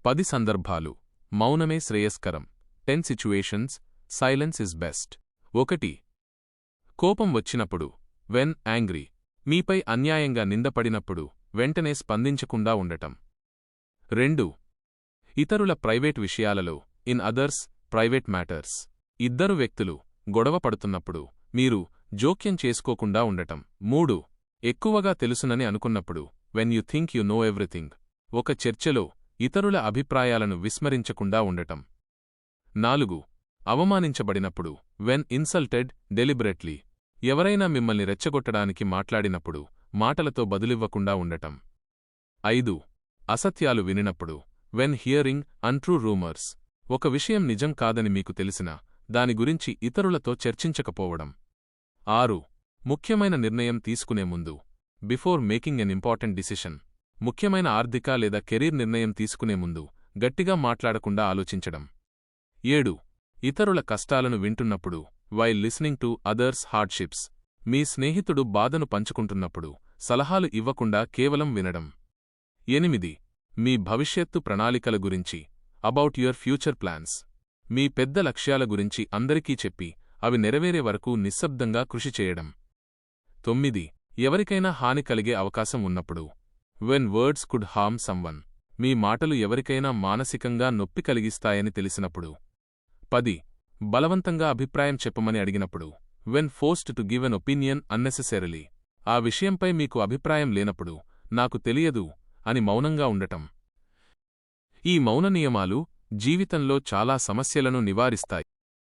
10 సందర్భాలు మౌనమే శ్రేయస్కరం. 10 సిచ్యువేషన్స్ సైలెన్స్ ఇస్ బెస్ట్. 1. కోపం వచ్చినప్పుడు, వెన్ యాంగ్రీ. మీపై అన్యాయంగా నిందపడినప్పుడు వెంటనే స్పందించకుండా ఉండటం. 2. ఇతరుల ప్రైవేట్ విషయాలలో, ఇన్ అదర్స్ ప్రైవేట్ మ్యాటర్స్. ఇద్దరు వ్యక్తులు గొడవ పడుతున్నప్పుడు మీరు జోక్యం చేసుకోకుండా ఉండటం. 3. ఎక్కువగా తెలుసునని అనుకున్నప్పుడు, when you think you know everything. ఒక చర్చలో ఇతరుల అభిప్రాయాలను విస్మరించకుండా ఉండటం. 4. అవమానించబడినప్పుడు, వెన్ ఇన్సల్టెడ్ డెలిబరెట్లీ. ఎవరైనా మిమ్మల్ని రెచ్చగొట్టడానికి మాట్లాడినప్పుడు మాటలతో బదులివ్వకుండా ఉండటం. 5. అసత్యాలు వినినప్పుడు, వెన్ హియరింగ్ అన్ట్రూ రూమర్స్. ఒక విషయం నిజం కాదని మీకు తెలిసినా దాని గురించి ఇతరులతో చర్చించకపోవడం. 6. ముఖ్యమైన నిర్ణయం తీసుకునే ముందు, before making an important decision. ముఖ్యమైన ఆర్థిక లేదా కెరీర్ నిర్ణయం తీసుకునే ముందు గట్టిగా మాట్లాడకుండా ఆలోచించడం. 7. ఇతరుల కష్టాలను వింటున్నప్పుడు, while listening to others hardships. మీ స్నేహితుడు బాధను పంచుకుంటున్నప్పుడు సలహాలు ఇవ్వకుండా కేవలం వినడం. 8. మీ భవిష్యత్తు ప్రణాళికల గురించి, అబౌట్ యువర్ ఫ్యూచర్ ప్లాన్స్. మీ పెద్ద లక్ష్యాల గురించి అందరికీ చెప్పి అవి నెరవేరే వరకు నిశ్శబ్దంగా కృషి చేయడం. 9. ఎవరికైనా హాని కలిగే అవకాశం ఉన్నప్పుడు, when words could harm someone. మీ మాటలు ఎవరికైనా మానసికంగా నొప్పి కలిగిస్తాయని తెలిసినప్పుడు. 10. బలవంతంగా అభిప్రాయం చెప్పమని అడిగినప్పుడు, when forced to give an opinion unnecessarily. ఆ విషయంపై మీకు అభిప్రాయం లేనప్పుడు, నాకు తెలియదు అని మౌనంగా ఉండటం. ఈ మౌన నియమాలు జీవితంలో చాలా సమస్యలను నివారిస్తాయి.